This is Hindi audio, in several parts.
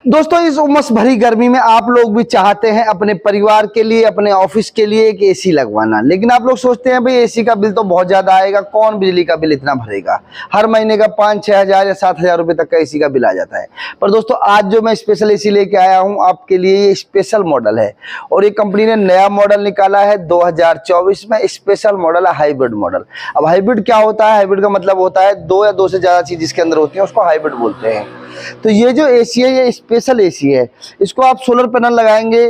दोस्तों इस उमस भरी गर्मी में आप लोग भी चाहते हैं अपने परिवार के लिए, अपने ऑफिस के लिए एक एसी लगवाना, लेकिन आप लोग सोचते हैं भाई एसी का बिल तो बहुत ज्यादा आएगा, कौन बिजली का बिल इतना भरेगा। हर महीने का 5-6 हज़ार या 7 हज़ार रुपए तक का एसी का बिल आ जाता है। पर दोस्तों आज जो मैं स्पेशल एसी लेके आया हूं आपके लिए, ये स्पेशल मॉडल है और ये कंपनी ने नया मॉडल निकाला है 2024 में। स्पेशल मॉडल है हाइब्रिड मॉडल। अब हाइब्रिड क्या होता है? हाइब्रिड का मतलब होता है दो या दो से ज्यादा चीज जिसके अंदर होती है उसको हाइब्रिड बोलते हैं। तो ये जो एसी है ये स्पेशल एसी है। इसको आप सोलर पैनल लगाएंगे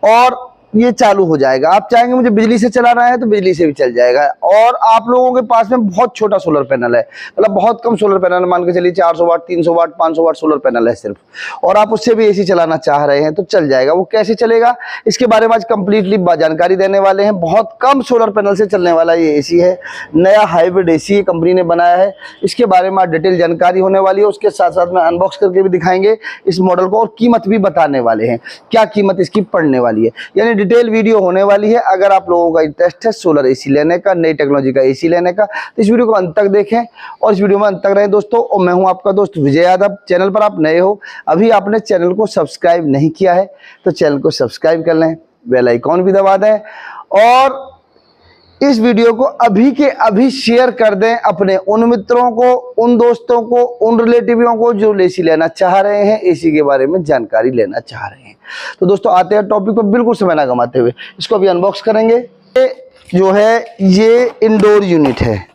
और ये चालू हो जाएगा। आप चाहेंगे मुझे बिजली से चलाना है तो बिजली से भी चल जाएगा। और आप लोगों के पास में बहुत छोटा सोलर पैनल है, मतलब बहुत कम सोलर पैनल, मान के चलिए 400 वाट, 300 वाट, 500 वाट सोलर पैनल है सिर्फ, और आप उससे भी एसी चलाना चाह रहे हैं तो चल जाएगा। वो कैसे चलेगा इसके बारे में आज कंप्लीटली जानकारी देने वाले हैं। बहुत कम सोलर पैनल से चलने वाला ये एसी है, नया हाइब्रिड एसी कंपनी ने बनाया है। इसके बारे में डिटेल जानकारी होने वाली है। उसके साथ साथ में अनबॉक्स करके भी दिखाएंगे इस मॉडल को और कीमत भी बताने वाले हैं, क्या कीमत इसकी पड़ने वाली है, यानी डिटेल वीडियो होने वाली है। अगर आप लोगों का इंटरेस्ट है सोलर एसी लेने का, नई टेक्नोलॉजी का एसी लेने का, तो इस वीडियो को अंत तक देखें और इस वीडियो में अंत तक रहें दोस्तों। और मैं हूं आपका दोस्त विजय यादव। चैनल पर आप नए हो, अभी आपने चैनल को सब्सक्राइब नहीं किया है तो चैनल को सब्सक्राइब कर लें, बेल आइकॉन भी दबा दें और इस वीडियो को अभी के अभी शेयर कर दें अपने उन मित्रों को, उन दोस्तों को, उन रिलेटिवों को जो एसी लेना चाह रहे हैं, एसी के बारे में जानकारी लेना चाह रहे हैं। तो दोस्तों आते हैं टॉपिक पर बिल्कुल समय ना गंवाते हुए, इसको अभी अनबॉक्स करेंगे। ये जो है ये इंडोर यूनिट है।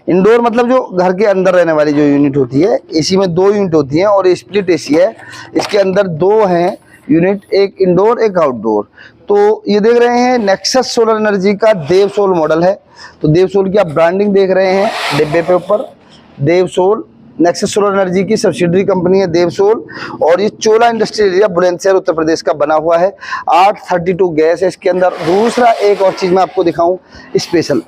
इंडोर मतलब जो घर के अंदर रहने वाली जो यूनिट होती है। एसी में 2 यूनिट होती हैं और स्प्लिट एसी है। इसके अंदर 2 हैं यूनिट, एक इंडोर एक आउटडोर। तो ये देख रहे हैं नेक्सस सोलर एनर्जी का देवसोल मॉडल है। तो देवसोल की आप ब्रांडिंग देख रहे हैं डिब्बे पे ऊपर, देवसोल। नेक्सस सोलर एनर्जी की सब्सिडरी कंपनी है देवसोल और ये चोला इंडस्ट्रियल एरिया बुलंदशहर उत्तर प्रदेश का बना हुआ है। 832 गैस है इसके अंदर। दूसरा एक और चीज मैं आपको दिखाऊं स्पेशल,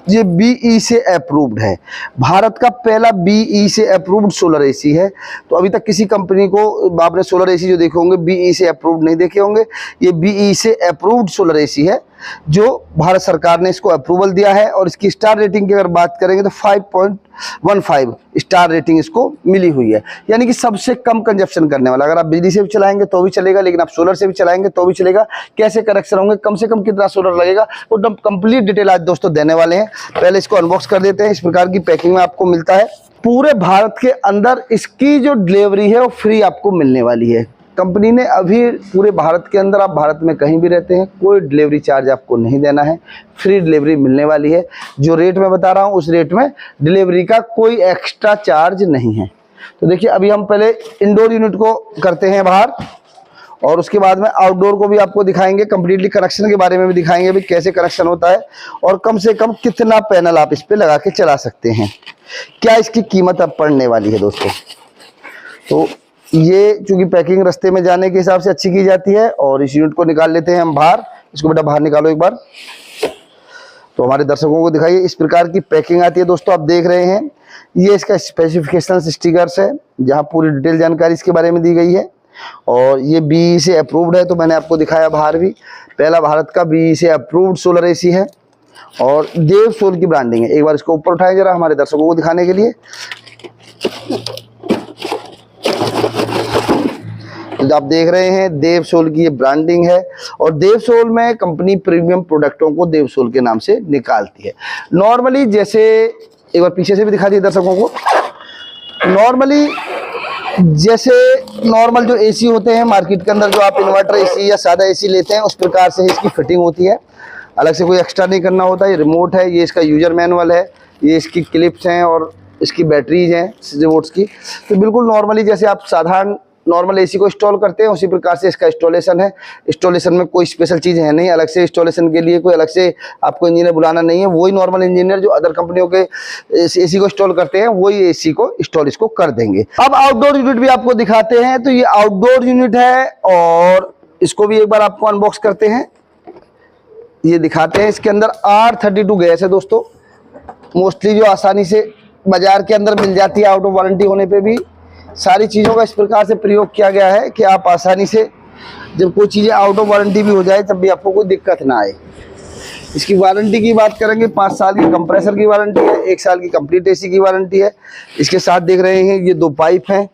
ये बीई से अप्रूव्ड है। भारत का पहला बीई से अप्रूव्ड सोलर एसी है। तो अभी तक किसी कंपनी को आपने सोलर एसी जो देखे होंगे बीई से अप्रूव्ड नहीं देखे होंगे। ये बीई से अप्रूव्ड सोलर एसी है जो भारत सरकार ने इसको अप्रूवल दिया है। और इसकी स्टार रेटिंग की अगर बात करेंगे तो 5.15 स्टार रेटिंग इसको मिली हुई है, यानी कि सबसे कम कंजप्शन करने वाला। अगर आप बिजली से भी चलाएंगे तो भी चलेगा, लेकिन आप सोलर से भी चलाएंगे तो भी चलेगा। कैसे कनेक्शन होंगे, कम से कम कितना सोलर लगेगा, वो तो कंप्लीट डिटेल आज दोस्तों देने वाले हैं। पहले इसको अनबॉक्स कर देते हैं। इस प्रकार की पैकिंग में आपको मिलता है। पूरे भारत के अंदर इसकी जो डिलीवरी है वो फ्री आपको मिलने वाली है। कंपनी ने अभी पूरे भारत के अंदर, आप भारत में कहीं भी रहते हैं, कोई डिलीवरी चार्ज आपको नहीं देना है, फ्री डिलीवरी मिलने वाली है। जो रेट मैं बता रहा हूं उस रेट में डिलीवरी का कोई एक्स्ट्रा चार्ज नहीं है। तो देखिए अभी हम पहले इंडोर यूनिट को करते हैं बाहर और उसके बाद में आउटडोर को भी आपको दिखाएंगे, कंप्लीटली कनेक्शन के बारे में भी दिखाएंगे भी कैसे कनेक्शन होता है और कम से कम कितना पैनल आप इस पे लगा के चला सकते हैं, क्या इसकी कीमत अब पड़ने वाली है दोस्तों। तो ये चूंकि पैकिंग रास्ते में जाने के हिसाब से अच्छी की जाती है और इस यूनिट को निकाल लेते हैं हम बाहर। इसको बेटा बाहर निकालो एक बार, तो हमारे दर्शकों को दिखाइए। इस प्रकार की पैकिंग आती है दोस्तों, आप देख रहे हैं। ये इसका स्पेसिफिकेशन स्टिकर्स है जहां पूरी डिटेल जानकारी इसके बारे में दी गई है और ये बीई से अप्रूव्ड है। तो मैंने आपको दिखाया बाहर भी, पहला भारत का बीई से अप्रूव्ड सोलर एसी है और देवसोल की ब्रांडिंग है। एक बार इसको ऊपर उठाएं जरा हमारे दर्शकों को दिखाने के लिए। तो आप देख रहे हैं देवसोल की ये ब्रांडिंग है और देवसोल में कंपनी प्रीमियम प्रोडक्टों को देवसोल के नाम से निकालती है। नॉर्मली जैसे एक बार पीछे से भी दिखा दिए दर्शकों को, नॉर्मली जैसे नॉर्मल जो एसी होते हैं मार्केट के अंदर, जो आप इन्वर्टर एसी या सादा एसी लेते हैं उस प्रकार से इसकी फिटिंग होती है। अलग से कोई एक्स्ट्रा नहीं करना होता। ये रिमोट है, ये इसका यूजर मैनुअल है, ये इसकी क्लिप्स हैं और इसकी बैटरीज हैं 6 वोल्ट्स की। तो बिल्कुल नॉर्मली जैसे आप साधारण नॉर्मल एसी को इंस्टॉल करते हैं उसी प्रकार से इसका इंस्टॉलेशन है। इंस्टॉलेशन में कोई स्पेशल चीज़ है नहीं, अलग से इंस्टॉलेशन के लिए कोई अलग से आपको इंजीनियर बुलाना नहीं है। वही नॉर्मल इंजीनियर जो अदर कंपनियों के एसी को इंस्टॉल करते हैं वही एसी को इंस्टॉल इसको कर देंगे। अब आउटडोर यूनिट भी आपको दिखाते हैं। तो ये आउटडोर यूनिट है और इसको भी एक बार आपको अनबॉक्स करते हैं, ये दिखाते हैं। इसके अंदर R32 गैस है दोस्तों, मोस्टली जो आसानी से बाजार के अंदर मिल जाती है आउट ऑफ वारंटी होने पे भी। सारी चीज़ों का इस प्रकार से प्रयोग किया गया है कि आप आसानी से जब कोई चीज़ें आउट ऑफ वारंटी भी हो जाए तब भी आपको कोई दिक्कत ना आए। इसकी वारंटी की बात करेंगे, 5 साल की कंप्रेसर की वारंटी है, 1 साल की कंप्लीट एसी की वारंटी है। इसके साथ देख रहे हैं ये 2 पाइप हैं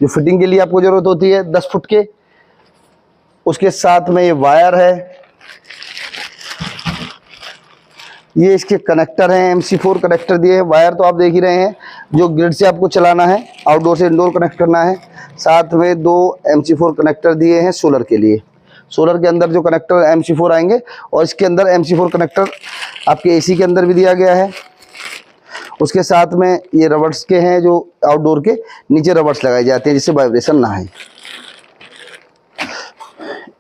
जो फिटिंग के लिए आपको ज़रूरत होती है 10 फुट के। उसके साथ में ये वायर है, ये इसके कनेक्टर हैं, MC4 कनेक्टर दिए हैं। वायर तो आप देख ही रहे हैं, जो ग्रिड से आपको चलाना है, आउटडोर से इंडोर कनेक्ट करना है। साथ में 2 MC4 कनेक्टर दिए हैं सोलर के लिए। सोलर के अंदर जो कनेक्टर MC4 आएंगे, और इसके अंदर MC4 कनेक्टर आपके AC के अंदर भी दिया गया है। उसके साथ में ये रबर्स के हैं, जो आउटडोर के नीचे रबर्स लगाए जाते हैं जिससे वाइब्रेशन ना आए।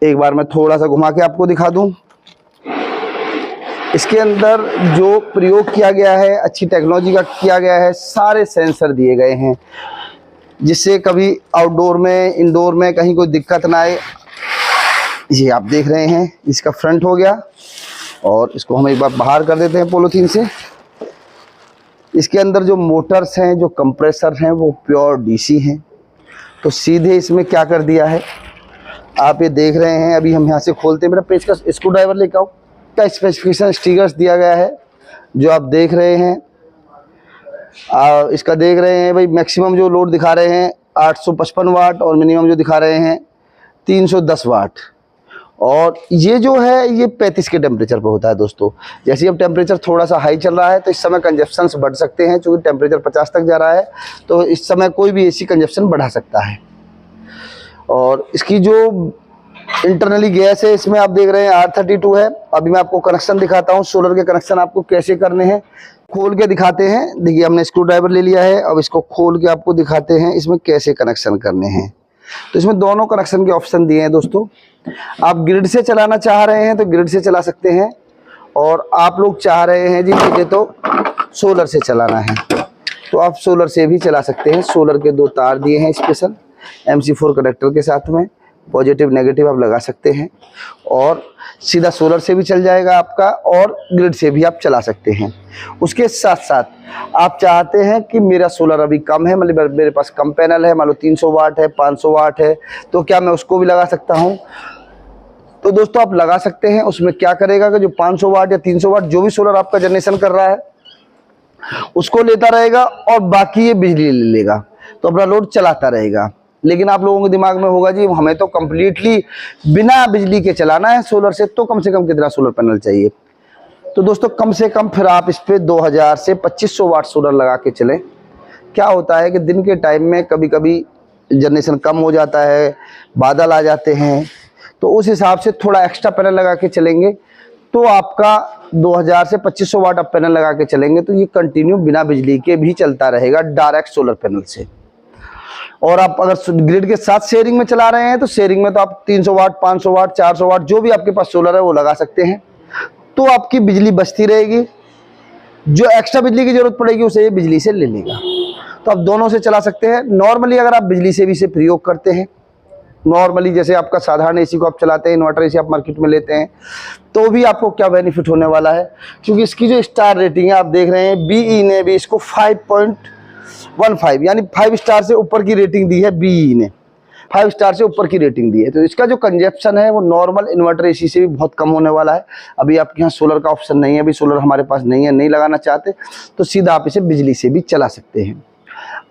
एक बार मैं थोड़ा सा घुमा के आपको दिखा दूं। इसके अंदर जो प्रयोग किया गया है, अच्छी टेक्नोलॉजी का किया गया है। सारे सेंसर दिए गए हैं जिससे कभी आउटडोर में इंडोर में कहीं कोई दिक्कत ना आए। ये आप देख रहे हैं, इसका फ्रंट हो गया, और इसको हम एक बार बाहर कर देते हैं पॉलीथीन से। इसके अंदर जो मोटर्स हैं, जो कंप्रेसर हैं, वो प्योर DC हैं। तो सीधे इसमें क्या कर दिया है आप ये देख रहे हैं। अभी हम यहाँ से खोलते हैं, मेरा पेज का स्क्रू ड्राइवर लेकर आओ। का स्पेसिफिकेशन स्टिकर्स दिया गया है जो आप देख रहे हैं। इसका देख रहे हैं भाई, मैक्सिमम जो लोड दिखा रहे हैं 855 वाट, और मिनिमम जो दिखा रहे हैं 310 वाट। और ये जो है ये 35 के टेम्परेचर पे होता है दोस्तों। जैसे अब टेम्परेचर थोड़ा सा हाई चल रहा है तो इस समय कंजप्शंस बढ़ सकते हैं, क्योंकि टेम्परेचर 50 तक जा रहा है, तो इस समय कोई भी AC कंजप्शन बढ़ा सकता है। और इसकी जो इंटरनली गैस है, इसमें आप देख रहे हैं R32 है। अभी मैं आपको कनेक्शन दिखाता हूँ, सोलर के कनेक्शन आपको कैसे करने हैं, खोल के दिखाते हैं। देखिए हमने स्क्रू ड्राइवर ले लिया है, अब इसको खोल के आपको दिखाते हैं इसमें कैसे कनेक्शन करने हैं। तो इसमें दोनों कनेक्शन के ऑप्शन दिए हैं दोस्तों। आप ग्रिड से चलाना चाह रहे हैं तो ग्रिड से चला सकते हैं, और आप लोग चाह रहे हैं जी मुझे तो सोलर से चलाना है, तो आप सोलर से भी चला सकते हैं। सोलर के 2 तार दिए हैं स्पेशल MC4 कनेक्टर के साथ में, पॉजिटिव नेगेटिव आप लगा सकते हैं, और सीधा सोलर से भी चल जाएगा आपका, और ग्रिड से भी आप चला सकते हैं। उसके साथ साथ आप चाहते हैं कि मेरा सोलर अभी कम है, मतलब मेरे पास कम पैनल है, मान लो 300 वाट है, 500 वाट है, तो क्या मैं उसको भी लगा सकता हूं? तो दोस्तों आप लगा सकते हैं। उसमें क्या करेगा कि जो 500 वाट या 300 वाट जो भी सोलर आपका जनरेशन कर रहा है उसको लेता रहेगा, और बाकी ये बिजली ले लेगा, तो अपना लोड चलाता रहेगा। लेकिन आप लोगों के दिमाग में होगा जी हमें तो कंप्लीटली बिना बिजली के चलाना है सोलर से, तो कम से कम कितना सोलर पैनल चाहिए? तो दोस्तों कम से कम फिर आप इस पे 2000 से 2500 वाट सोलर लगा के चलें। क्या होता है कि दिन के टाइम में कभी कभी जनरेशन कम हो जाता है, बादल आ जाते हैं, तो उस हिसाब से थोड़ा एक्स्ट्रा पैनल लगा के चलेंगे तो आपका 2000 से 2500 वाट आप पैनल लगा के चलेंगे तो ये कंटिन्यू बिना बिजली के भी चलता रहेगा डायरेक्ट सोलर पैनल से। और आप अगर ग्रिड के साथ शेयरिंग में चला रहे हैं तो शेयरिंग में तो आप 300 वाट, 500 वाट, 400 वाट जो भी आपके पास सोलर है वो लगा सकते हैं, तो आपकी बिजली बचती रहेगी। जो एक्स्ट्रा बिजली की जरूरत पड़ेगी उसे ये बिजली से ले लेगा। तो आप दोनों से चला सकते हैं। नॉर्मली अगर आप बिजली से भी इसे प्रयोग करते हैं, नॉर्मली जैसे आपका साधारण AC को आप चलाते हैं, इन्वर्टर AC आप मार्केट में लेते हैं, तो भी आपको क्या बेनिफिट होने वाला है, क्योंकि इसकी जो स्टार रेटिंग है आप देख रहे हैं, BE ने भी इसको 5.15 यानी 5 स्टार से ऊपर की रेटिंग दी है। BE ने 5 स्टार से ऊपर की रेटिंग दी है। तो इसका जो कंजप्शन है वो नॉर्मल इन्वर्टर AC से भी बहुत कम होने वाला है। अभी आपके यहाँ सोलर का ऑप्शन नहीं है, अभी सोलर हमारे पास नहीं है, नहीं लगाना चाहते, तो सीधा आप इसे बिजली से भी चला सकते हैं।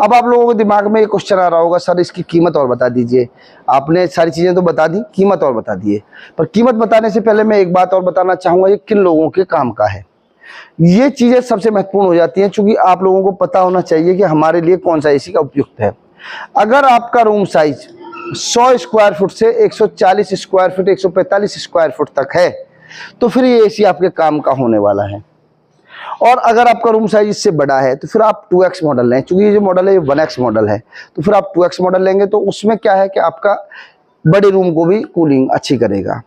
अब आप लोगों के दिमाग में ये क्वेश्चन आ रहा होगा, सर इसकी कीमत और बता दीजिए। आपने सारी चीज़ें तो बता दी, कीमत और बता दिए, पर कीमत बताने से पहले मैं एक बात और बताना चाहूँगा, ये किन लोगों के काम का है। ये चीज़ें सबसे महत्वपूर्ण हो जाती हैं, क्योंकि आप लोगों को पता होना चाहिए कि हमारे लिए कौन सा AC का उपयुक्त है। अगर आपका रूम साइज 100 स्क्वायर फुट से 140 स्क्वायर फुट, 145 स्क्वायर फुट तक है, तो फिर ये AC आपके काम का होने वाला है। और अगर आपका रूम साइज इससे बड़ा है तो फिर आप 2X मॉडल लें, क्योंकि ये जो मॉडल है ये 1X मॉडल है, तो फिर आप 2X मॉडल लेंगे तो उसमें क्या है कि आपका बड़े रूम को भी कूलिंग अच्छी करेगा।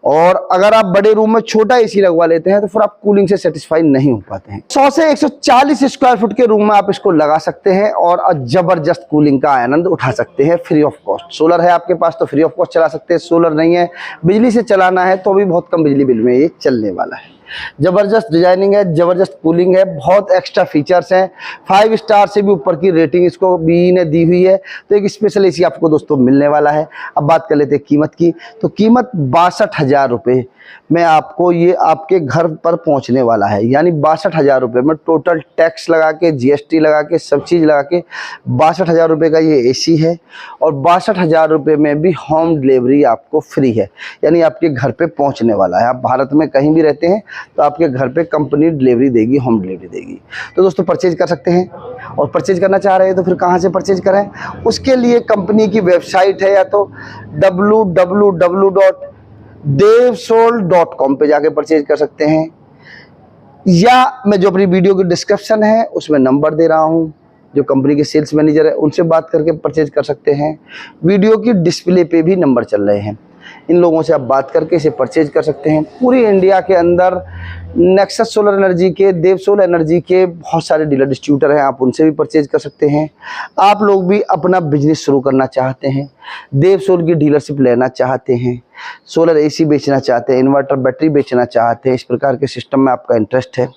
और अगर आप बड़े रूम में छोटा AC लगवा लेते हैं तो फिर आप कूलिंग से सेटिस्फाई नहीं हो पाते हैं। 100 से 140 स्क्वायर फुट के रूम में आप इसको लगा सकते हैं और जबरदस्त कूलिंग का आनंद उठा सकते हैं फ्री ऑफ कॉस्ट। सोलर है आपके पास तो फ्री ऑफ कॉस्ट चला सकते हैं, सोलर नहीं है, बिजली से चलाना है तो भी बहुत कम बिजली बिल में ये चलने वाला है। ज़बरदस्त डिजाइनिंग है, ज़बरदस्त कूलिंग है, बहुत एक्स्ट्रा फीचर्स हैं। 5 स्टार से भी ऊपर की रेटिंग इसको BE ने दी हुई है। तो एक स्पेशल AC आपको दोस्तों मिलने वाला है। अब बात कर लेते हैं कीमत की। तो कीमत 62,000 रुपये में आपको ये आपके घर पर पहुंचने वाला है, यानी 62,000 रुपये में टोटल टैक्स लगा के, GST लगा के, सब चीज़ लगा के 62,000 रुपये का ये AC है। और 62,000 रुपये में भी होम डिलीवरी आपको फ्री है, यानी आपके घर पे पहुंचने वाला है। आप भारत में कहीं भी रहते हैं तो आपके घर पे कंपनी डिलीवरी देगी, होम डिलीवरी देगी। तो दोस्तों परचेज कर सकते हैं। और परचेज करना चाह रहे हैं तो फिर कहाँ से परचेज करें, उसके लिए कंपनी की वेबसाइट है, या तो www.devsol.com पे जाके परचेज कर सकते हैं, या मैं जो अपनी वीडियो की डिस्क्रिप्शन है उसमें नंबर दे रहा हूँ, जो कंपनी के सेल्स मैनेजर है उनसे बात करके परचेज कर सकते हैं। वीडियो की डिस्प्ले पे भी नंबर चल रहे हैं, इन लोगों से आप बात करके इसे परचेज कर सकते हैं। पूरी इंडिया के अंदर नेक्सस सोलर एनर्जी के, देवसोल एनर्जी के बहुत सारे डीलर डिस्ट्रीब्यूटर हैं, आप उनसे भी परचेज कर सकते हैं। आप लोग भी अपना बिजनेस शुरू करना चाहते हैं, देवसोल की डीलरशिप लेना चाहते हैं, सोलर AC बेचना चाहते हैं, इन्वर्टर बैटरी बेचना चाहते हैं, इस प्रकार के सिस्टम में आपका इंटरेस्ट है,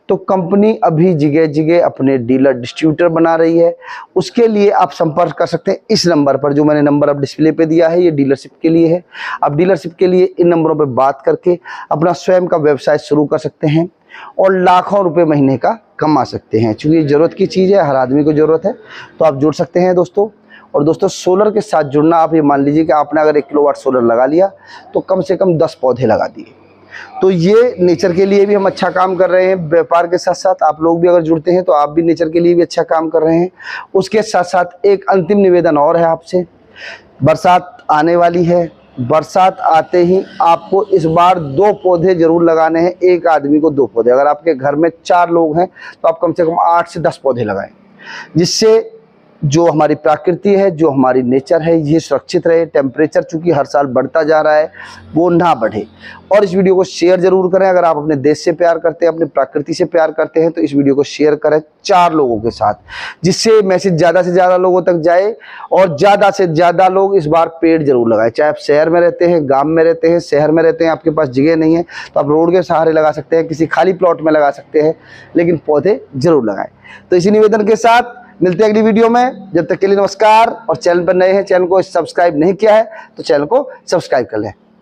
तो कंपनी अभी जगह जगह अपने डीलर डिस्ट्रीब्यूटर बना रही है। उसके लिए आप संपर्क कर सकते हैं इस नंबर पर, जो मैंने नंबर अब डिस्प्ले पे दिया है, ये डीलरशिप के लिए है। आप डीलरशिप के लिए इन नंबरों पे बात करके अपना स्वयं का व्यवसाय शुरू कर सकते हैं और लाखों रुपए महीने का कमा सकते हैं। चूँकि ये ज़रूरत की चीज़ है, हर आदमी को ज़रूरत है, तो आप जुड़ सकते हैं दोस्तों। और दोस्तों सोलर के साथ जुड़ना, आप ये मान लीजिए कि आपने अगर 1 किलोवाट सोलर लगा लिया तो कम से कम 10 पौधे लगा दिए। तो ये नेचर के लिए भी हम अच्छा काम कर रहे हैं। व्यापार के साथ साथ आप लोग भी अगर जुड़ते हैं तो आप भी नेचर के लिए भी अच्छा काम कर रहे हैं। उसके साथ साथ एक अंतिम निवेदन और है आपसे, बरसात आने वाली है, बरसात आते ही आपको इस बार 2 पौधे जरूर लगाने हैं, एक आदमी को 2 पौधे। अगर आपके घर में 4 लोग हैं तो आप कम से कम 8 से 10 पौधे लगाएं, जिससे जो हमारी प्रकृति है, जो हमारी नेचर है, ये सुरक्षित रहे। टेम्परेचर चूँकि हर साल बढ़ता जा रहा है, वो ना बढ़े। और इस वीडियो को शेयर ज़रूर करें। अगर आप अपने देश से प्यार करते हैं, अपनी प्रकृति से प्यार करते हैं, तो इस वीडियो को शेयर करें 4 लोगों के साथ, जिससे मैसेज ज़्यादा से ज़्यादा लोगों तक जाए और ज़्यादा से ज़्यादा लोग इस बार पेड़ जरूर लगाएं। चाहे आप शहर में रहते हैं, गाँव में रहते हैं, शहर में रहते हैं, आपके पास जगह नहीं है तो आप रोड के सहारे लगा सकते हैं, किसी खाली प्लॉट में लगा सकते हैं, लेकिन पौधे जरूर लगाएं। तो इसी निवेदन के साथ मिलते हैं अगली वीडियो में। जब तक के लिए नमस्कार। और चैनल पर नए हैं, चैनल को सब्सक्राइब नहीं किया है तो चैनल को सब्सक्राइब कर लें।